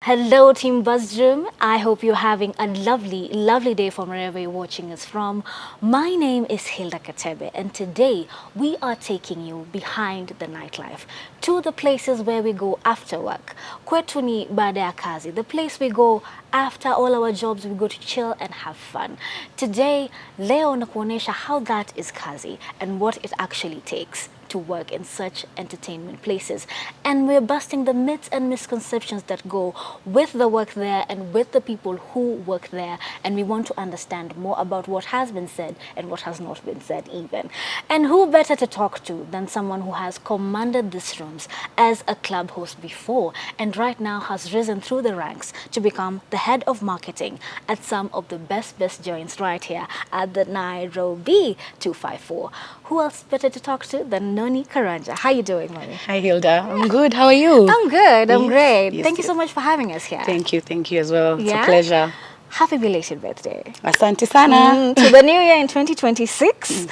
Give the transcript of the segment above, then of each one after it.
Hello, Team Buzzroom. I hope you're having a lovely, lovely day from wherever you're watching us from. My name is Hilda Katebe, and today we are taking you behind the nightlife to the places where we go after work. Kwetu ni baada ya kazi, the place we go after all our jobs, we go to chill and have fun. Today, leo nakuonesha how that is kazi and what it actually takes to work in such entertainment places. And we're busting the myths and misconceptions that go with the work there and with the people who work there. And we want to understand more about what has been said and what has not been said even. And who better to talk to than someone who has commanded these rooms as a club host before and right now has risen through the ranks to become the head of marketing at some of the best joints right here at the Nairobi 254. Who else better to talk to than Noni Karanja? How you doing, Noni? Hi, Hilda. I'm good. How are you? I'm good. I'm great. Yes, Thank you so much for having us here. Thank you as well. It's Yeah? a pleasure. Happy belated birthday. Asante sana. To the new year in 2026.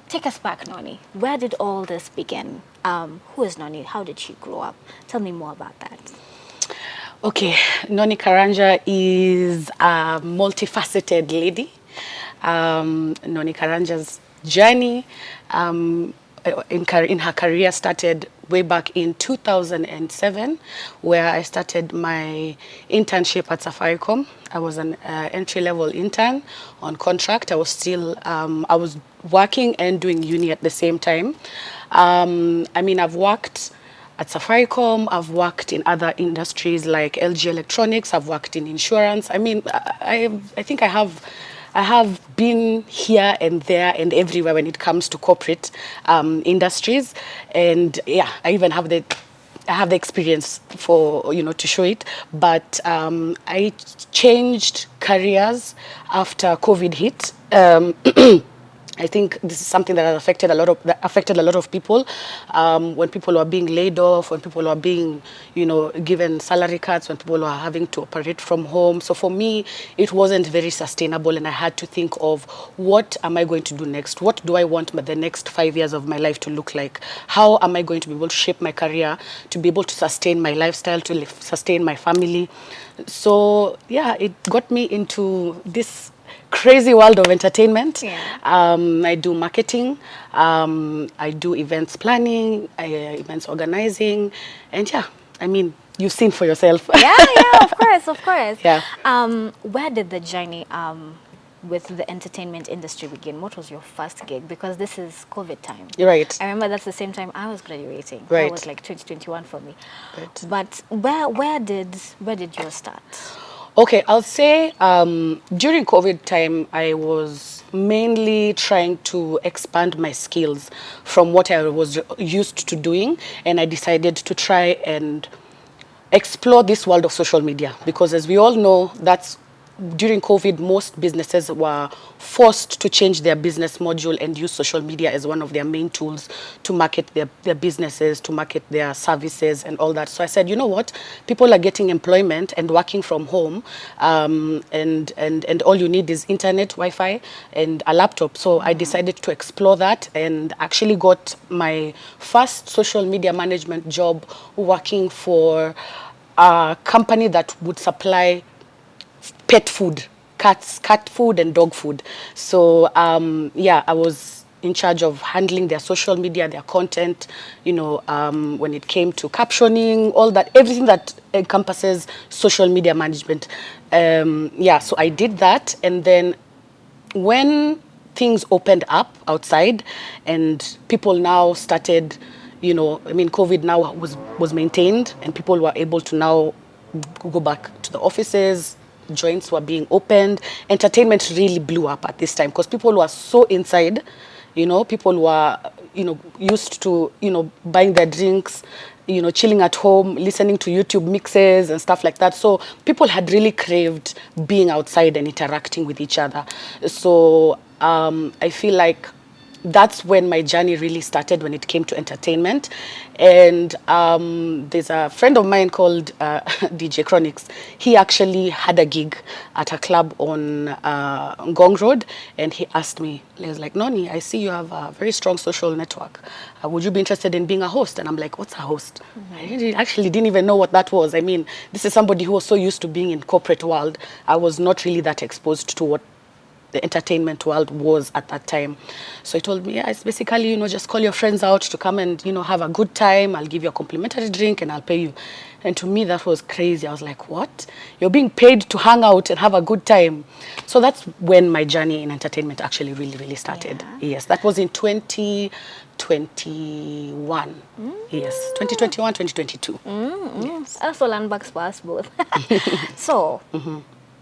Take us back, Noni. Where did all this begin? Who is Noni? How did she grow up? Tell me more about that. Okay, Noni Karanja is a multifaceted lady. Noni Karanja's journey in her career started way back in 2007, where I started my internship at Safaricom. I was an entry-level intern on contract. I was still, I was working and doing uni at the same time. I mean, I've worked at Safaricom, I've worked in other industries like LG Electronics, I've worked in insurance. I mean, I think I have been here and there and everywhere when it comes to corporate industries, and yeah, I even have the experience for to show it. But I changed careers after COVID hit. I think this is something that has affected a lot of people. When people are being laid off, when people are being, given salary cuts, when people are having to operate from home. So for me, it wasn't very sustainable, and I had to think of what am I going to do next? What do I want the next 5 years of my life to look like? How am I going to be able to shape my career, to be able to sustain my lifestyle, to sustain my family? So yeah, it got me into this crazy world of entertainment. Yeah. I do marketing, I do events planning, events organizing, and yeah, I mean, you've seen for yourself. Yeah, of course. Yeah. Where did the journey with the entertainment industry begin? What was your first gig? Because this is COVID time. Right. I remember that's the same time I was graduating. Right. That was like 2021 for me. Right. But where did yours start? Okay, I'll say during COVID time, I was mainly trying to expand my skills from what I was used to doing, and I decided to try and explore this world of social media, because as we all know, that's during COVID, most businesses were forced to change their business module and use social media as one of their main tools to market their businesses, to market their services and all that. So I said, you know what? People are getting employment and working from home, and all you need is internet, Wi-Fi, and a laptop. So I decided to explore that and actually got my first social media management job working for a company that would supply pet food, cat food and dog food. So yeah, I was in charge of handling their social media, their content, when it came to captioning, all that, everything that encompasses social media management. Yeah, so I did that. And then when things opened up outside and people now started, I mean, COVID now was maintained and people were able to now go back to the offices, joints were being opened. Entertainment really blew up at this time because people were so inside, people were, used to, buying their drinks, chilling at home, listening to YouTube mixes and stuff like that. So people had really craved being outside and interacting with each other. So I feel like that's when my journey really started when it came to entertainment. And there's a friend of mine called DJ Chronics. He actually had a gig at a club on Ngong Road, and he asked me, he was like, Noni, I see you have a very strong social network. Would you be interested in being a host? And I'm like, what's a host? I actually didn't even know what that was. I mean, this is somebody who was so used to being in corporate world. I was not really that exposed to what the entertainment world was at that time. So he told me, yeah, it's basically, just call your friends out to come and, have a good time. I'll give you a complimentary drink and I'll pay you. And to me, that was crazy. I was like, what? You're being paid to hang out and have a good time. So that's when my journey in entertainment actually really, really started. Yeah. Yes, that was in 2021. Yes, 2021, 2022. Yes. Also land bags for us both. So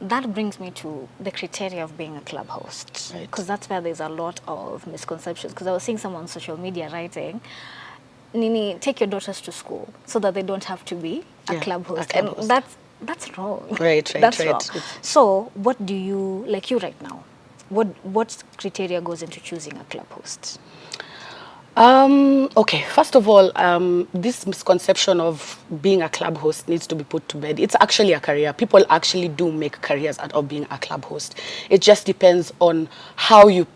that brings me to the criteria of being a club host, Right. because that's where there's a lot of misconceptions. Because I was seeing someone on social media writing, Nini, take your daughters to school so that they don't have to be a Yeah, club a host. club And host. that's wrong. Right, That's right. wrong. So what do you, like you right now, what criteria goes into choosing a club host? Okay, first of all, this misconception of being a club host needs to be put to bed. It's actually a career. People actually do make careers out of being a club host. It just depends on how you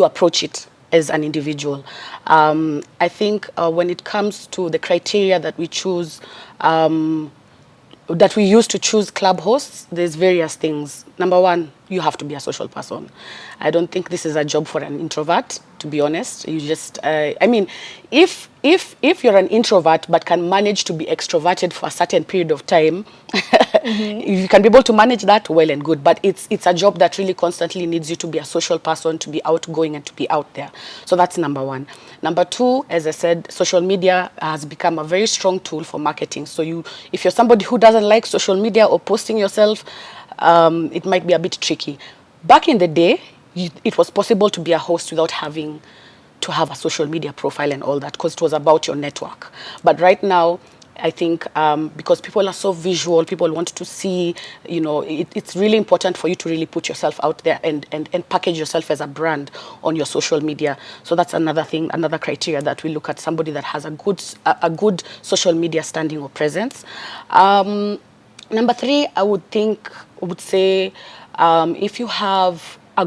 approach it as an individual. I think when it comes to the criteria that we choose, that we use to choose club hosts, there's various things. Number one, you have to be a social person. I don't think this is a job for an introvert, to be honest. You just, I mean, if you're an introvert but can manage to be extroverted for a certain period of time, if you can be able to manage that, well and good. But it's a job that really constantly needs you to be a social person, to be outgoing and to be out there. So that's number one. Number two, as I said, social media has become a very strong tool for marketing. So if you're somebody who doesn't like social media or posting yourself, it might be a bit tricky. Back in the day, it was possible to be a host without having to have a social media profile and all that, because it was about your network. But right now, I think because people are so visual, people want to see, it's really important for you to really put yourself out there and package yourself as a brand on your social media. So that's another thing, another criteria that we look at, somebody that has a good social media standing or presence. Number three, I would say if you have a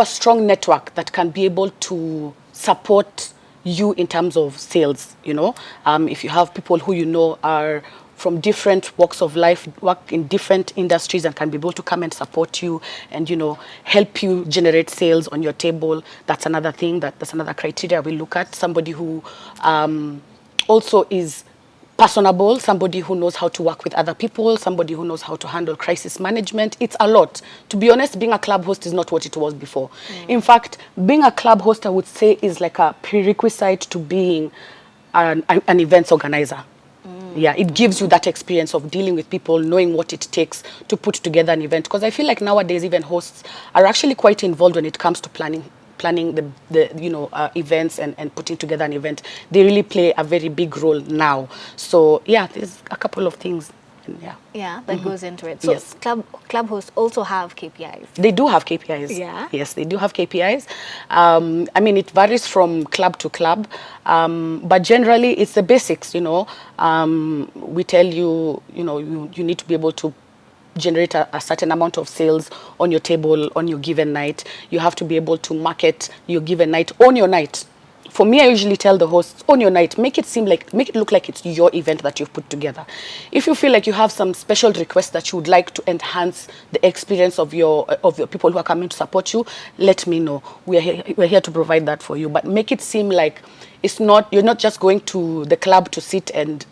strong network that can be able to support you in terms of sales, if you have people who are from different walks of life, work in different industries and can be able to come and support you and, help you generate sales on your table, that's another thing, that's another criteria we look at. Somebody who also is personable, somebody who knows how to work with other people, somebody who knows how to handle crisis management. It's a lot. To be honest, being a club host is not what it was before. In fact, being a club host, I would say, is like a prerequisite to being an events organizer. Yeah, it gives you that experience of dealing with people, knowing what it takes to put together an event. Because I feel like nowadays even hosts are actually quite involved when it comes to planning the events and putting together an event. They really play a very big role now. So yeah, there's a couple of things. Yeah. Yeah, that goes into it. So Yes. club hosts also have KPIs. They do have KPIs. Yeah. Yes, they do have KPIs. I mean, it varies from club to club, but generally it's the basics. We tell you, you need to be able to generate a certain amount of sales on your table on your given night. You have to be able to market your given night on your night. For me, I usually tell the hosts, on your night, make it look like it's your event that you've put together. If you feel like you have some special requests that you would like to enhance the experience of your people who are coming to support you, let me know. We're here to provide that for you. But make it seem like you're not just going to the club to sit and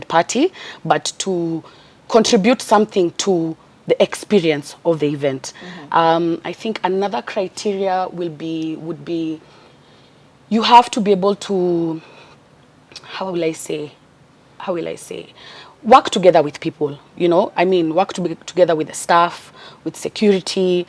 party, but to contribute something to the experience of the event. I think another criteria would be you have to be able to, how will I say, work together with people, I mean, work together with the staff, with security,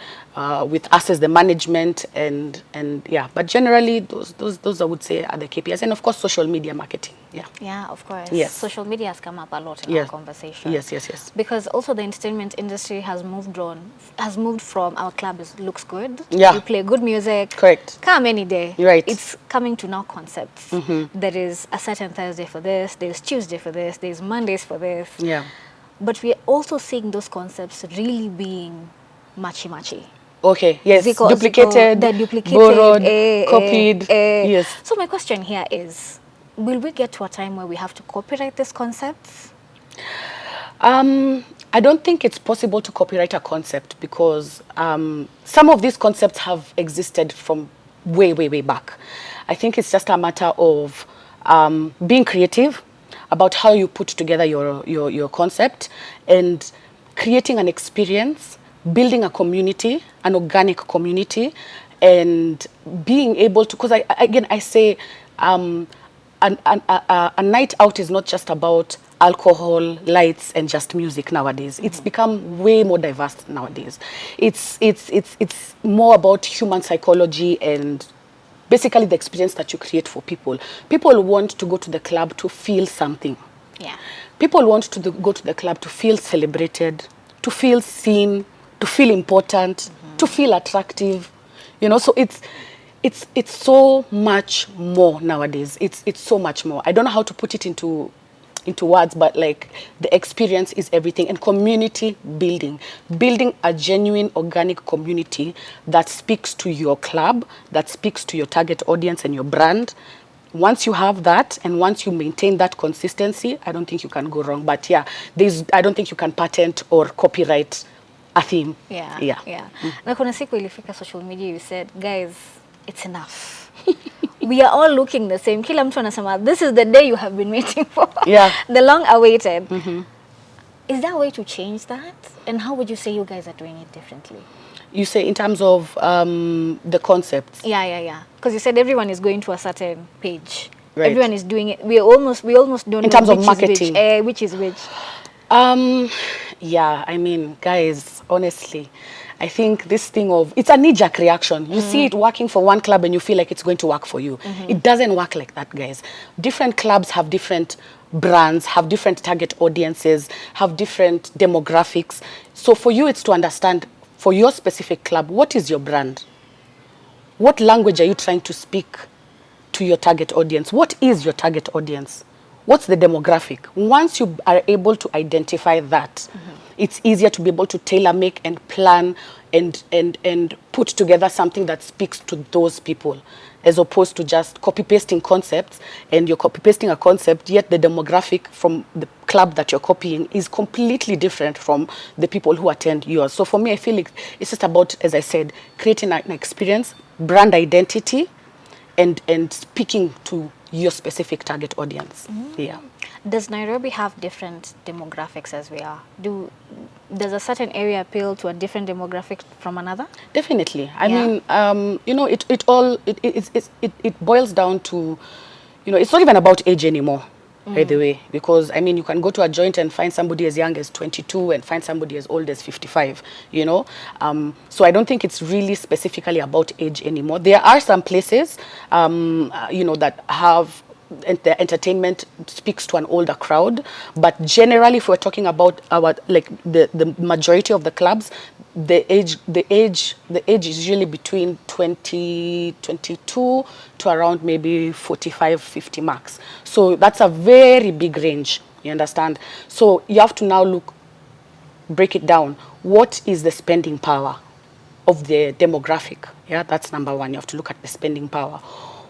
with us as the management, and yeah. But generally, those I would say are the KPIs, and of course, social media marketing. Yeah. Yeah, of course. Yes. Social media has come up a lot in our Yes. conversation. Yes. Yes. Yes. Because also the entertainment industry has moved from our club looks good. Yeah. You play good music. Correct. Come any day. Right. It's coming to now concepts. There is a certain Thursday for this. There's Tuesday for this. There's Mondays for this. Yeah. But we're also seeing those concepts really being machi. Okay. Yes. Duplicated, borrowed, copied. Yes. So my question here is, will we get to a time where we have to copyright these concepts? I don't think it's possible to copyright a concept because some of these concepts have existed from way back. I think it's just a matter of being creative about how you put together your concept and creating an experience, building a community, an organic community, and being able to, because I say a night out is not just about alcohol, lights, and just music nowadays. It's become way more diverse nowadays. It's more about human psychology and basically the experience that you create for people. People want to go to the club to feel something. Yeah. People want to go to the club to feel celebrated, to feel seen, to feel important, to feel attractive. You know, so it's so much more nowadays. It's so much more. I don't know how to put it into words, but like the experience is everything. And community building a genuine organic community that speaks to your club, that speaks to your target audience and your brand. Once you have that and once you maintain that consistency, I don't think you can go wrong. But yeah, I don't think you can patent or copyright a theme. Yeah. Na kuna siku ilifika social media, you said, guys, it's enough. We are all looking the same. Kila mtu anasema, this is the day you have been waiting for. Yeah. The long awaited. Is there a way to change that? And how would you say you guys are doing it differently? You say in terms of the concepts? Yeah. Because you said everyone is going to a certain page. Right. Everyone is doing it. We almost don't know in terms of which marketing. is which. Which is which. Yeah, I mean, guys, honestly, I think this thing of, it's a knee-jerk reaction. You see it working for one club and you feel like it's going to work for you. It doesn't work like that, guys. Different clubs have different brands, have different target audiences, have different demographics. So for you, it's to understand, for your specific club, what is your brand? What language are you trying to speak to your target audience? What is your target audience? What's the demographic? Once you are able to identify that, it's easier to be able to tailor make and plan and put together something that speaks to those people, as opposed to just copy pasting concepts, and you're copy pasting a concept, yet the demographic from the club that you're copying is completely different from the people who attend yours. So for me, I feel like it's just about, as I said, creating an experience, brand identity, and speaking to your specific target audience. Yeah. Does Nairobi have different demographics as we are? Does a certain area appeal to a different demographic from another? Definitely. I mean, you know, it boils down to, you know, it's not even about age anymore, by the way, because I mean, you can go to a joint and find somebody as young as 22 and find somebody as old as 55, you know. So I don't think it's really specifically about age anymore. There are some places, you know, that have the entertainment speaks to an older crowd, but generally, if we're talking about our, like the majority of the clubs, the age is usually between 22 to around maybe 45, 50 max. So that's a very big range, you understand? So you have to now break it down. What is the spending power of the demographic? Yeah, that's number one. You have to look at the spending power.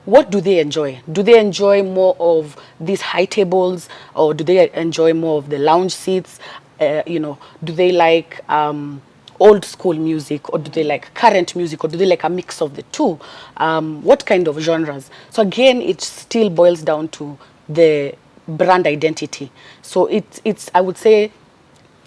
What do they enjoy? Do they enjoy more of these high tables, or do they enjoy more of the lounge seats? You know, do they like old school music, or do they like current music, or do they like a mix of the two? What kind of genres? So again, it still boils down to the brand identity. So it's I would say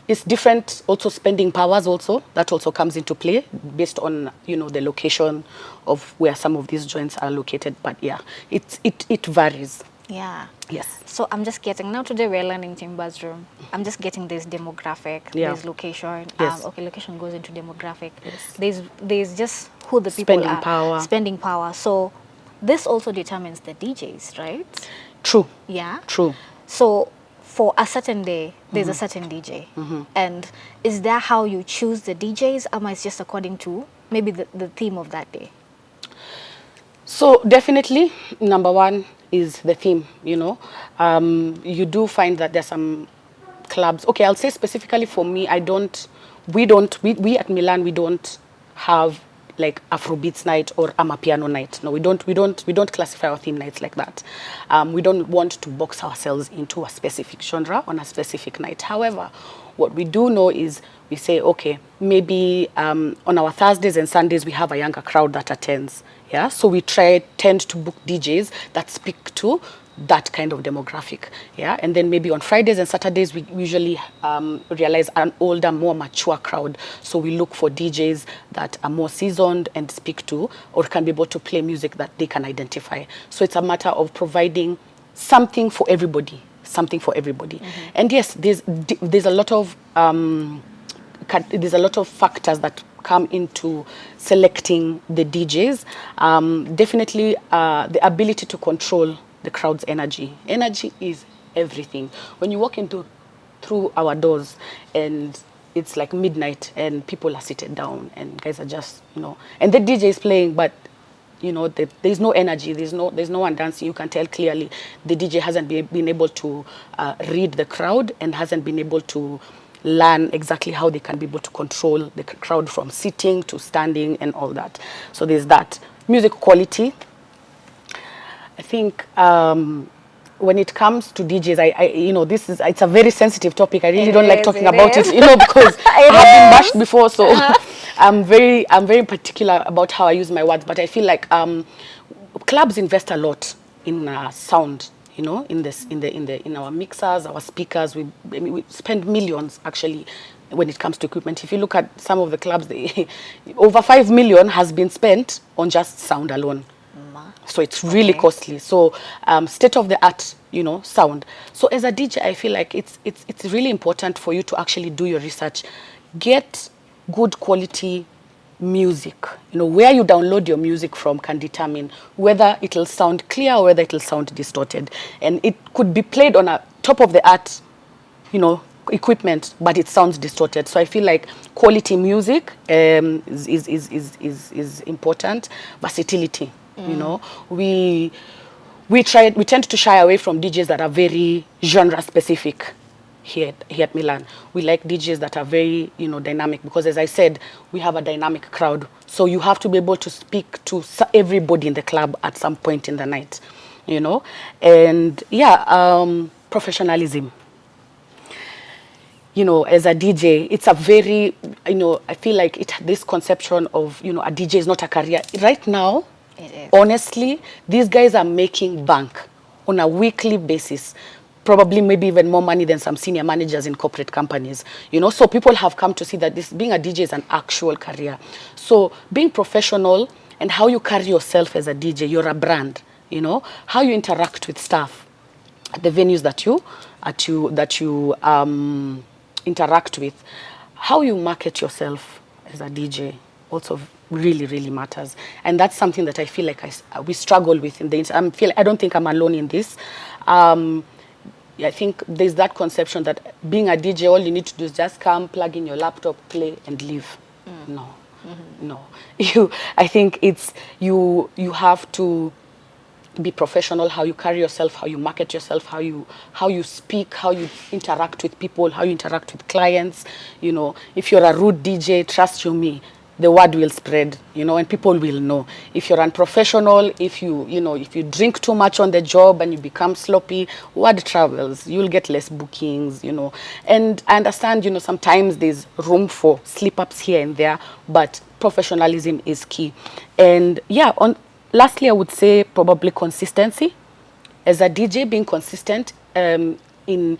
it's different. Also spending powers also, that also comes into play based on, you know, the location of where some of these joints are located. But yeah, it varies. Yeah. Yes. So I'm just getting, now today we're learning team bathroom. I'm just getting this demographic, Yeah. this location. Yes. Okay, location goes into demographic. Yes. There's just who the people Spending are. power. Spending power. So this also determines the DJs, right? True. Yeah. True. So for a certain day, there's a certain DJ. And is that how you choose the DJs? Or is just according to maybe the theme of that day? So definitely, number one is the theme, you know. You do find that there's some clubs. Okay, I'll say specifically for me, we at Milan, we don't have like Afrobeats night or Amapiano night. No, we don't classify our theme nights like that. We don't want to box ourselves into a specific genre on a specific night. However, what we do know is we say, okay, maybe on our Thursdays and Sundays, we have a younger crowd that attends. Yeah, so we tend to book DJs that speak to that kind of demographic. Yeah, and then maybe on Fridays and Saturdays, we usually realize an older, more mature crowd. So we look for DJs that are more seasoned and speak to, or can be able to play music that they can identify. So it's a matter of providing something for everybody, something for everybody. And yes, there's a lot of factors that come into selecting the DJs. Definitely the ability to control the crowd's energy. Energy is everything. When you walk through our doors and it's like midnight and people are seated down and guys are just, and the DJ is playing, but there's no energy, there's no one dancing. You can tell clearly the DJ hasn't been able to read the crowd and hasn't been able to learn exactly how they can be able to control the crowd from sitting to standing and all that. So there's that. Music quality. I think when it comes to DJs, it's a very sensitive topic. I really don't like talking about it, because I have been bashed before. So I'm very particular about how I use my words. But I feel like clubs invest a lot in sound. In our mixers, our speakers, we spend millions actually when it comes to equipment. If you look at some of the clubs, over 5 million has been spent on just sound alone. So it's really costly. So state of the art, sound. So as a DJ, I feel like it's really important for you to actually do your research, get good quality music. Where you download your music from can determine whether it'll sound clear or whether it'll sound distorted. And it could be played on a top of the art, equipment, but it sounds distorted. So I feel like quality music is important. Versatility. We tend to shy away from DJs that are very genre specific. Here at Milan, we like DJs that are very dynamic, because as I said, we have a dynamic crowd. So you have to be able to speak to everybody in the club at some point in the night, and professionalism. As a DJ, it's a very, I feel like this conception of, a DJ is not a career. Right now, honestly, these guys are making bank on a weekly basis. Probably maybe even more money than some senior managers in corporate companies. So people have come to see that being a DJ is an actual career. So being professional and how you carry yourself as a DJ, you're a brand, how you interact with staff at the venues that you interact with, how you market yourself as a DJ also really, really matters. And that's something that I feel like we struggle with in the I don't think I'm alone in this. I think there's that conception that being a DJ, all you need to do is just come, plug in your laptop, play, and leave. No, no. I think you have to be professional, how you carry yourself, how you market yourself, how you speak, how you interact with people, how you interact with clients. If you're a rude DJ, trust me, the word will spread, and people will know. If you're unprofessional, if you drink too much on the job and you become sloppy, word travels. You'll get less bookings, And I understand, sometimes there's room for slip-ups here and there, but professionalism is key. And lastly, I would say probably consistency. As a DJ, being consistent in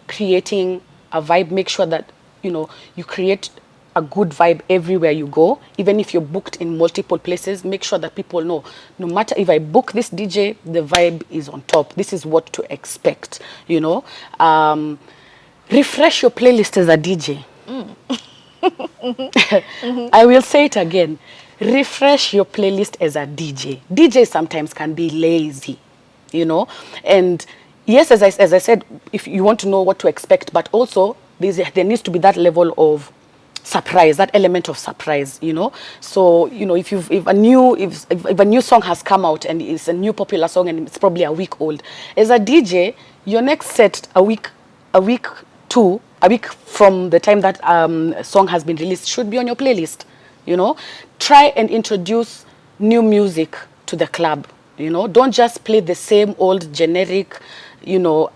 creating a vibe, make sure that you create a good vibe everywhere you go. Even if you're booked in multiple places, make sure that people know, no matter if I book this DJ, the vibe is on top. This is what to expect, you know. Refresh your playlist as a DJ. I will say it again. Refresh your playlist as a DJ. DJ sometimes can be lazy, you know. And yes, as I said, if you want to know what to expect, but also there needs to be that level of surprise, that element of surprise, you know. So, you know, if a new song has come out and it's a new popular song and it's probably a week old, as a DJ, your next set a week from the time that song has been released should be on your playlist, you know. Try and introduce new music to the club, you know. Don't just play the same old generic, you know,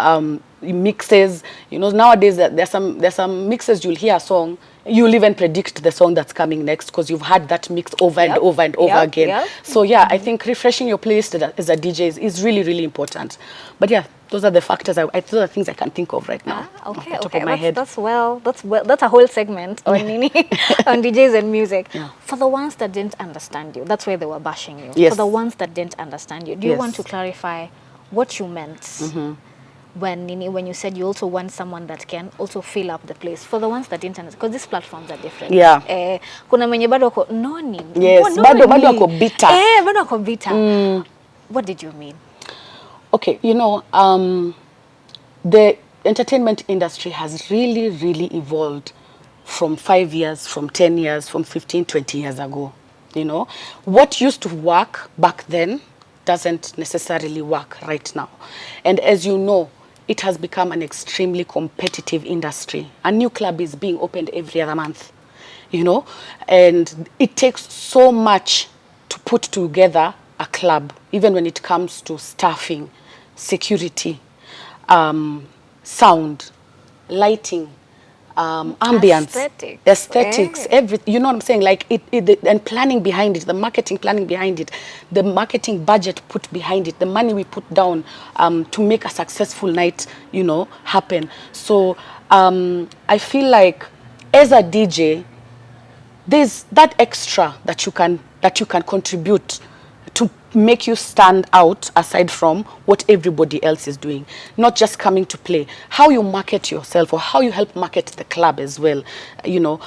mixes. You know, nowadays there's some mixes, you'll hear a song, you'll even predict the song that's coming next because you've had that mix over and over and over again. Yep. So yeah, I think refreshing your playlist as a DJ is really, really important. But yeah, those are the factors. Those are the things I can think of right now. Okay, off the top okay. of my head. That's a whole segment on on DJs and music. Yeah. For the ones that didn't understand you, that's where they were bashing you. Yes. For the ones that didn't understand you, do you Yes. want to clarify what you meant when you said you also want someone that can also fill up the place? For the ones that didn't understand, because these platforms are different. Yeah. Kuna mwenye bado wako noni. Yes, Noni. bado wako bitter. Bado wako bitter. What did you mean? Okay, you know, the entertainment industry has really, really evolved from 5 years, from 10 years, from 15, 20 years ago. You know, what used to work back then doesn't necessarily work right now. And as you know, it has become an extremely competitive industry. A new club is being opened every other month, you know, and it takes so much to put together a club, even when it comes to staffing, security, sound, lighting, ambience, aesthetics, everything. You know what I'm saying? Like and planning behind it, the marketing planning behind it, the marketing budget put behind it, the money we put down to make a successful night, you know, happen. So I feel like as a DJ, there's that extra that you can contribute to make you stand out aside from what everybody else is doing. Not just coming to play. How you market yourself or how you help market the club as well, you know,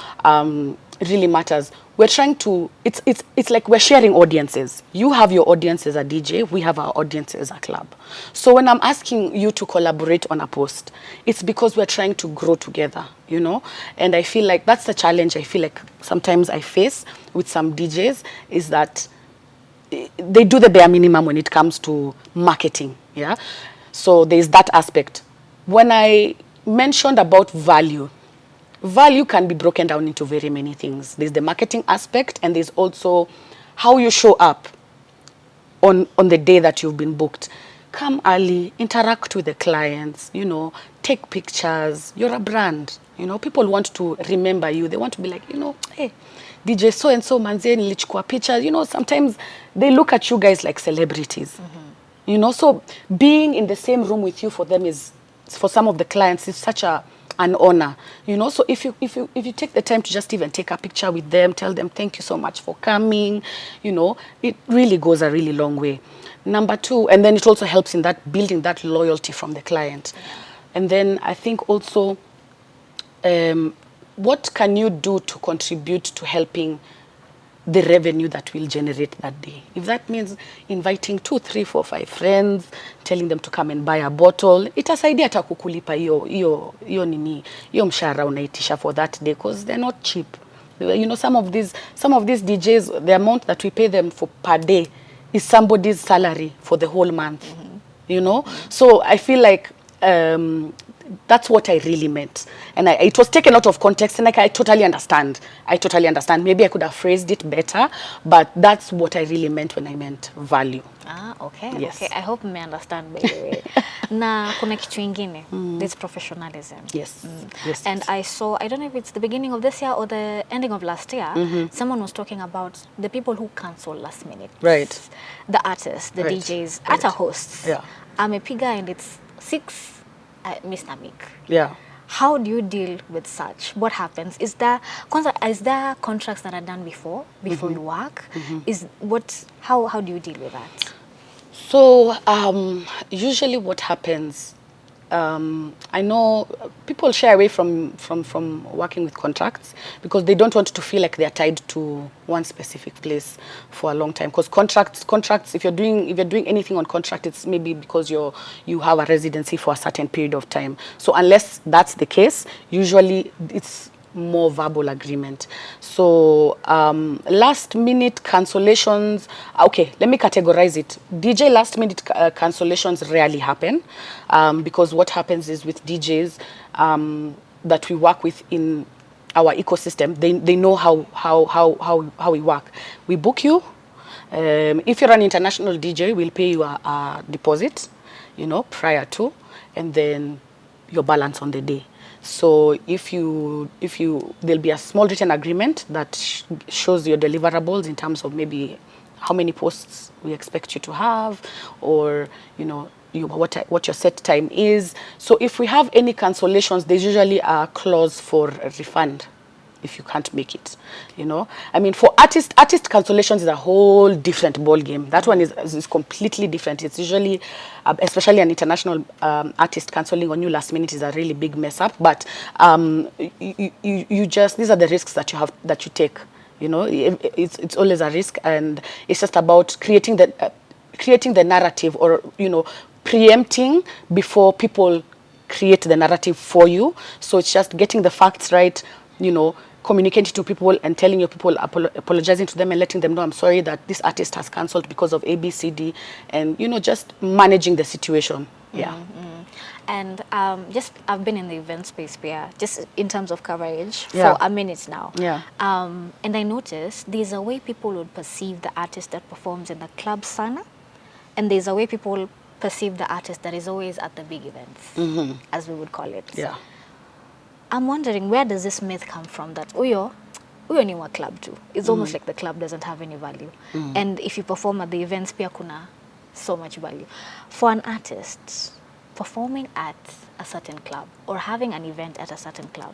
really matters. We're trying to, it's like we're sharing audiences. You have your audience as a DJ, we have our audience as a club. So when I'm asking you to collaborate on a post, it's because we're trying to grow together, you know? And I feel like that's the challenge I feel like sometimes I face with some DJs, is that they do the bare minimum when it comes to marketing, yeah? So there's that aspect. When I mentioned about value can be broken down into very many things. There's the marketing aspect, and there's also how you show up on the day that you've been booked. Come early, interact with the clients, you know, take pictures. You're a brand, you know, people want to remember you. They want to be like, you know, hey, DJ so-and-so manze nilichukua pictures. You know, sometimes they look at you guys like celebrities. You know, so being in the same room with you for them is, for some of the clients, is such an honor, you know. So if you take the time to just even take a picture with them, tell them thank you so much for coming, you know, it really goes a really long way. Number two, and then it also helps in that building that loyalty from the client. And then I think also, what can you do to contribute to helping the revenue that will generate that day? If that means inviting 2, 3, 4, 5 friends, telling them to come and buy a bottle, itasaidia hata kukulipa hiyo mshahara unaitisha for that day, because they're not cheap. You know, some of these DJs, the amount that we pay them for per day is somebody's salary for the whole month. You know, so I feel like that's what I really meant, and it was taken out of context, and like I totally understand. Maybe I could have phrased it better, but that's what I really meant when I meant value. Okay. Yes. Okay, I hope me understand, by the way. Na kuna kitu ingine, this professionalism. Yes. Yes. And I saw, I don't know if it's the beginning of this year or the ending of last year, someone was talking about the people who cancel last minute. Right. The artists, the DJs, ata hosts. Yeah. Amepiga and it's 6 Mr. Mick. Yeah. How do you deal with such? What happens? Is there contracts that are done before you work? How do you deal with that? So usually what happens, I know people shy away from working with contracts because they don't want to feel like they're tied to one specific place for a long time. Because contracts, if you're doing anything on contract, it's maybe because you have a residency for a certain period of time. So unless that's the case, usually it's more verbal agreement. So last minute cancellations, okay, let me categorize it. DJ last minute cancellations rarely happen, because what happens is with DJs that we work with in our ecosystem, they know how we work. We book you. If you're an international DJ, we'll pay you a deposit, prior to, and then your balance on the day. So if you there'll be a small written agreement that shows your deliverables in terms of maybe how many posts we expect you to have, or what your set time is. So if we have any cancellations, there's usually a clause for a refund if you can't make it. I mean, for artist cancellations is a whole different ball game. That one is completely different. It's usually especially an international artist canceling on you last minute is a really big mess up, but you just, these are the risks that you take. It's always a risk, and it's just about creating the narrative, or preempting before people create the narrative for you. So it's just getting the facts right, communicating to people and telling your people, apologizing to them and letting them know, I'm sorry that this artist has cancelled because of A, B, C, D, and just managing the situation. Yeah. And I've been in the event space, yeah, just in terms of coverage Yeah. for a minute now. Yeah. And I noticed there's a way people would perceive the artist that performs in the club sana, and there's a way people perceive the artist that is always at the big events, as we would call it. Yeah. I'm wondering, where does this myth come from that uyo ni wa club too? It's almost like the club doesn't have any value. And if you perform at the events, pia kuna so much value. For an artist, performing at a certain club or having an event at a certain club,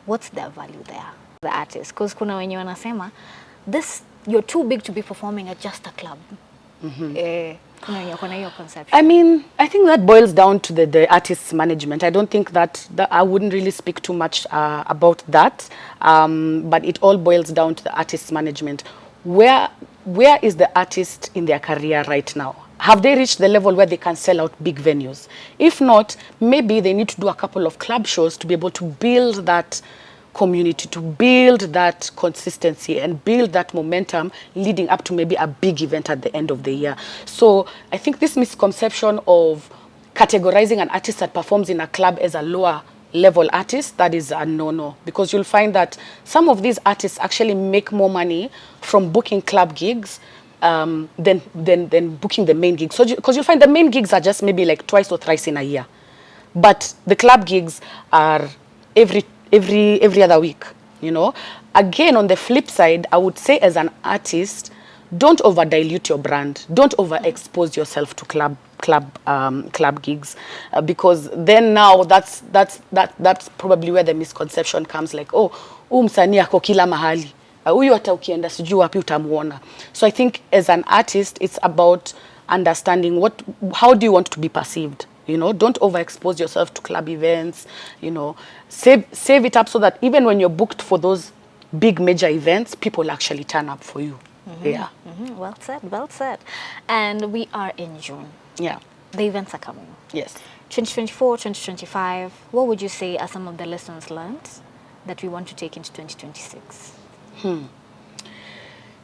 what's their value there? The artist, because kuna wenye wanasema, you're too big to be performing at just a club. I mean, I think that boils down to the artist's management. I don't think that I wouldn't really speak too much about that, but it all boils down to the artist's management. Where is the artist in their career right now? Have they reached the level where they can sell out big venues? If not, maybe they need to do a couple of club shows to be able to build that community, to build that consistency and build that momentum leading up to maybe a big event at the end of the year. So I think this misconception of categorizing an artist that performs in a club as a lower level artist, that is a no-no, because you'll find that some of these artists actually make more money from booking club gigs than booking the main gigs. So because you'll find the main gigs are just maybe like twice or thrice in a year, but the club gigs are every other week. Again, on the flip side, I would say as an artist, don't over dilute your brand, don't overexpose yourself to club gigs, because then now that's probably where the misconception comes, like, oh, msanii ako kila mahali, huyu hata ukienda sijui wapi utamuona. So I think as an artist, it's about understanding how do you want to be perceived. Don't overexpose yourself to club events. Save it up so that even when you're booked for those big major events, people actually turn up for you. Yeah. Well said. And we are in June. Yeah. The events are coming. Yes. 2024, 2025, what would you say are some of the lessons learned that we want to take into 2026?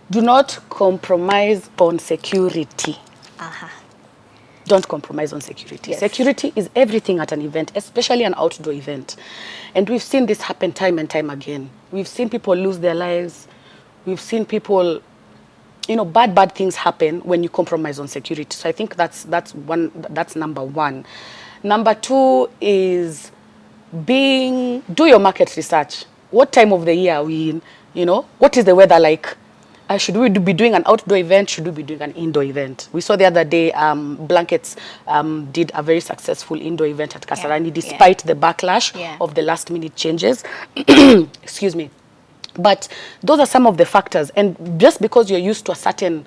Do not compromise on security. Don't compromise on security. Yes. Security is everything at an event, especially an outdoor event. And we've seen this happen time and time again. We've seen people lose their lives. We've seen people, bad things happen when you compromise on security. So I think that's number one. Number two is do your market research. What time of the year are we in? What is the weather like? should we be doing an outdoor event? Should we be doing an indoor event? We saw the other day, Blankets did a very successful indoor event at Kasarani, despite the backlash of the last minute changes. Excuse me. But those are some of the factors. And just because you're used to a certain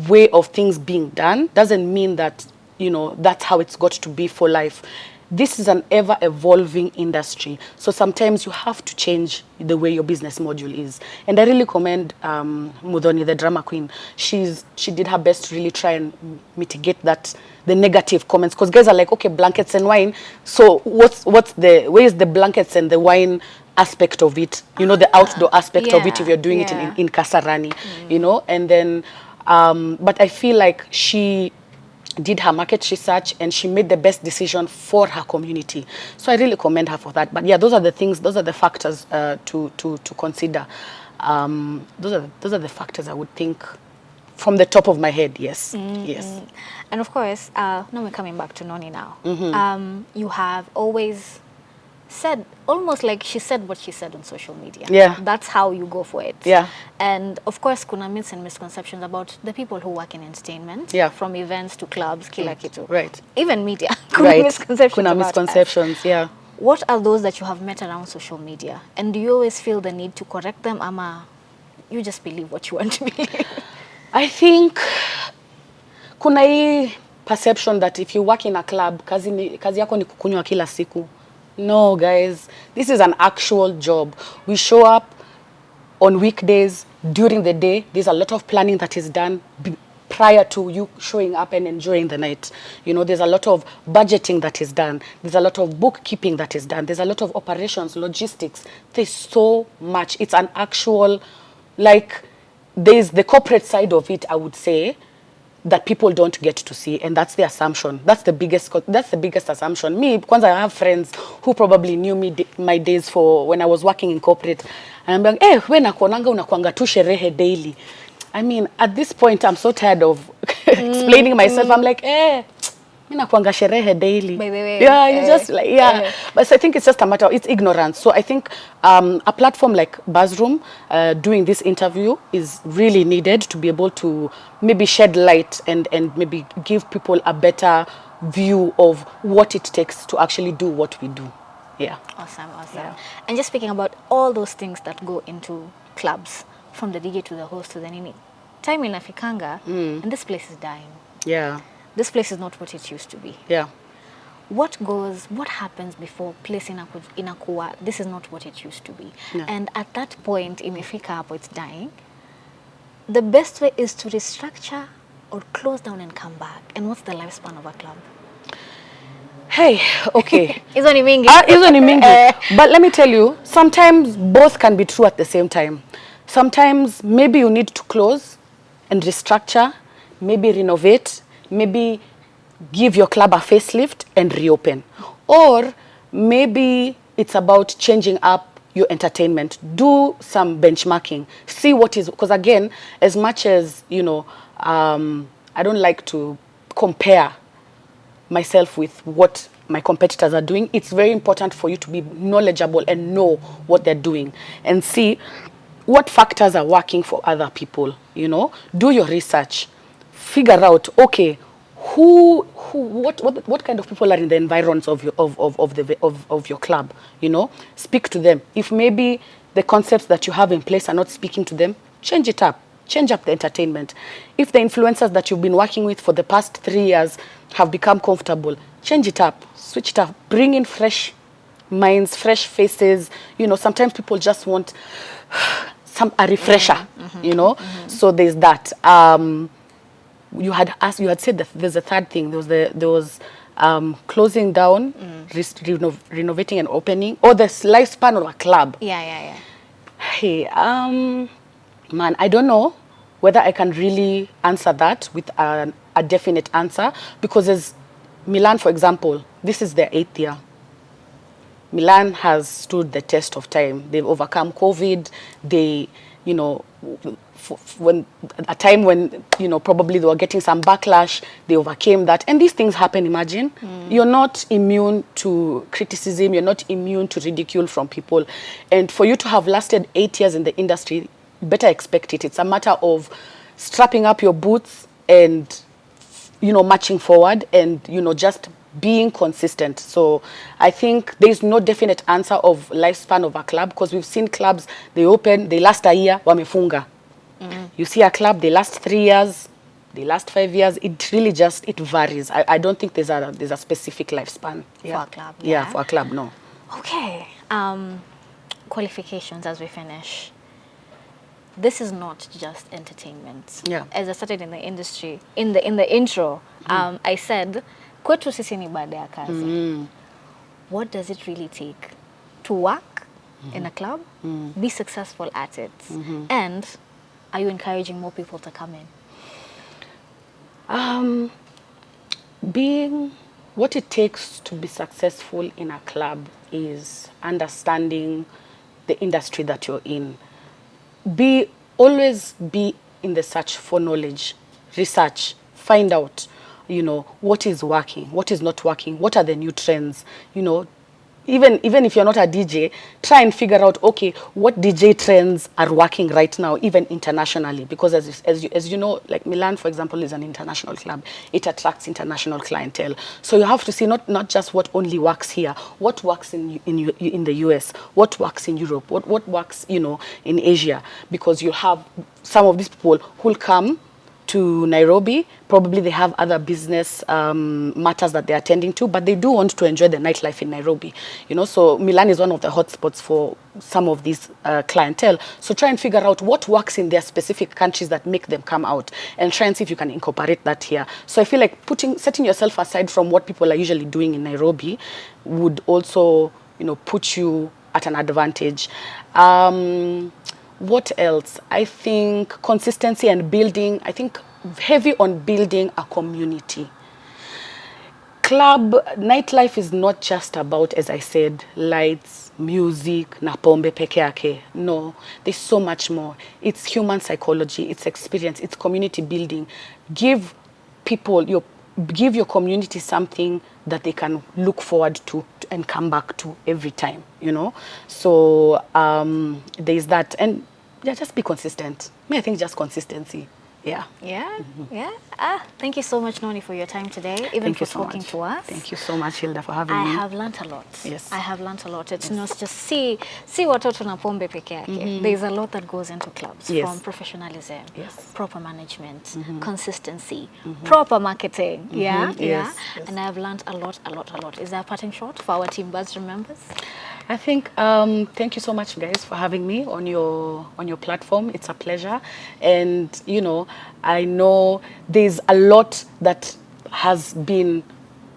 way of things being done doesn't mean that, you know, that's how it's got to be for life. This is an ever-evolving industry. So sometimes you have to change the way your business module is. And I really commend Mudhoni, the drama queen. She did her best to really try and mitigate the negative comments. Because guys are like, okay, blankets and wine. So where is the blankets and the wine aspect of it? You know, the outdoor aspect of it if you're doing it in Kasarani, you know? And then, but I feel like she did her market research and she made the best decision for her community. So I really commend her for that. But yeah, those are the things, those are the factors to consider. Those are the factors I would think from the top of my head, yes. Yes. And of course, now we're coming back to Noni now. You have always said, almost like she said what she said on social media. Yeah. That's how you go for it. Yeah. And of course, kuna myths and misconceptions about the people who work in entertainment. Yeah. From events to clubs, kila kitu. Right. Even media. Right. Misconceptions Kuna about misconceptions, us. yeah. What are those that you have met around social media? And do you always feel the need to correct them, ama you just believe what you want to believe? I think kuna hii perception that if you work in a club, kazi yako ni kukunywa kila siku. No, guys, this is an actual job. We show up on weekdays, during the day. There's a lot of planning that is done prior to you showing up and enjoying the night. You know, there's a lot of budgeting that is done. There's a lot of bookkeeping that is done. There's a lot of operations, logistics. There's so much. It's an actual, like, there's the corporate side of it, I would say, that people don't get to see, and that's the assumption. That's the biggest assumption. Me, kwanza, I have friends who probably knew me my days for when I was working in corporate, and I'm like, eh, we nakuonanga unakuanga tu sherehe daily. I mean, at this point, I'm so tired of explaining myself. I'm like, eh, mi nakuanga sherehe daily. By the way, yeah, you just like, yeah. But I think it's just a matter of, it's ignorance. So I think a platform like Buzzroom doing this interview is really needed to be able to maybe shed light and maybe give people a better view of what it takes to actually do what we do. Yeah. Awesome. Yeah. And just speaking about all those things that go into clubs, from the DJ to the host to the nini, time inafikanga, and this place is dying. Yeah. This place is not what it used to be. Yeah. What happens before place inakuwa, this is not what it used to be? No. And at that point, imefika hapo, it's dying. The best way is to restructure or close down and come back. And what's the lifespan of a club? Hey, okay. Hizo ni mingi. Hizo ni mingi. But let me tell you, sometimes both can be true at the same time. Sometimes maybe you need to close and restructure, maybe renovate, maybe give your club a facelift and reopen. Or maybe it's about changing up your entertainment. Do some benchmarking. See what is, because again, as much as, you know, I don't like to compare myself with what my competitors are doing. It's very important for you to be knowledgeable and know what they're doing and see what factors are working for other people, you know. Do your research. Figure out, okay, what kind of people are in the environs of your club, you know. Speak to them. If maybe the concepts that you have in place are not speaking to them, change it up. Change up the entertainment. If the influencers that you've been working with for the past 3 years have become comfortable, change it up, switch it up, bring in fresh minds, fresh faces. You know, sometimes people just want a refresher, you know. So there's that. You had said that there's a third thing. There was closing down, renovating and opening, or the lifespan of a club. Yeah. Hey, man, I don't know whether I can really answer that with a definite answer, because as Milan, for example, this is their 8th year. Milan has stood the test of time. They've overcome COVID. They, you know, when a time when, you know, probably they were getting some backlash, they overcame that. And these things happen, imagine. You're not immune to criticism. You're not immune to ridicule from people. And for you to have lasted 8 years in the industry, you better expect it. It's a matter of strapping up your boots and, you know, marching forward and, you know, just being consistent. So I think there's no definite answer of lifespan of a club, because we've seen clubs, they open, they last a year, wamefunga. You see a club, they last 3 years, they last 5 years. It really just, it varies. I don't think there's a specific lifespan. For a club, Yeah, yeah. for a club, no. Okay. Qualifications as we finish. This is not just entertainment. Yeah. As I started in the industry, in the intro, I said, kwetu sisi ni baada ya kazi. What does it really take to work in a club, be successful at it, and are you encouraging more people to come in? Being what it takes to be successful in a club is understanding the industry that you're in. Always be in the search for knowledge, research, find out, you know, what is working, what is not working, what are the new trends, you know. Even if you're not a DJ, try and figure out, okay, what DJ trends are working right now, even internationally. Because as you know, like Milan, for example, is an international club. It attracts international clientele. So you have to see not just what only works here, what works in the US, what works in Europe, what works, you know, in Asia. Because you have some of these people who'll come to Nairobi. Probably they have other business matters that they're attending to, but they do want to enjoy the nightlife in Nairobi. You know, so Milan is one of the hotspots for some of these clientele. So try and figure out what works in their specific countries that make them come out, and try and see if you can incorporate that here. So I feel like setting yourself aside from what people are usually doing in Nairobi would also, you know, put you at an advantage. What else? I think consistency and building. I think heavy on building a community. Club nightlife is not just about, as I said, lights, music, na pombe peke yake. No, there's so much more. It's human psychology, it's experience, it's community building. Give your community something that they can look forward to and come back to every time, you know. So there's that, and yeah, just be consistent. I think just consistency. Yeah. Yeah, yeah. Thank you so much, Noni, for your time today, even Thank for you so talking much. to us. Thank you so much, Hilda, for having I me. have learnt a lot. Yes. I have learnt a lot. It's not just see watoto na pombe peke yake. There's a lot that goes into clubs, Yes. from professionalism, Yes. proper management, consistency, proper marketing. Yeah, Yes, yeah. yes. And I have learnt a lot. Is there a parting shot for our Team Buzz members? I think thank you so much, guys, for having me on your platform. It's a pleasure, and you know, I know there's a lot that has been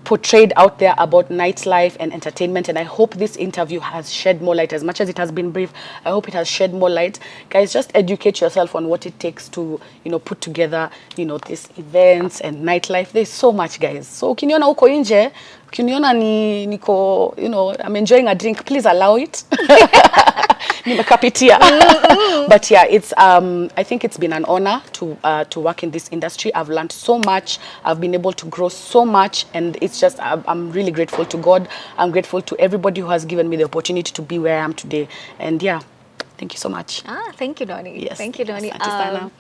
portrayed out there about nightlife and entertainment, and I hope this interview has shed more light. As much as it has been brief, I hope it has shed more light. Guys, just educate yourself on what it takes to, you know, put together, you know, these events and nightlife. There's so much, guys. So ukiniona uko nje, ukiniona niko, you know, I'm enjoying a drink, please allow it. Nimekapitia. But yeah, it's I think it's been an honor to work in this industry. I've learned so much. I've been able to grow so much, and it's just I'm really grateful to God. I'm grateful to everybody who has given me the opportunity to be where I am today. And yeah, thank you so much. Thank you, Noni. Yes. Thank you, Noni. Asante sana.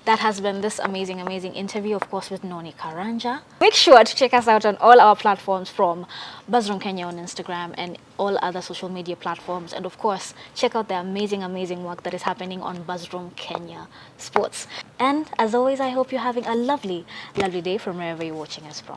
That has been this amazing interview, of course, with Noni Karanja. Make sure to check us out on all our platforms, from Buzzroom Kenya on Instagram and all other social media platforms. And of course, check out the amazing work that is happening on Buzzroom Kenya Sports. And as always, I hope you're having a lovely day from wherever you're watching us from.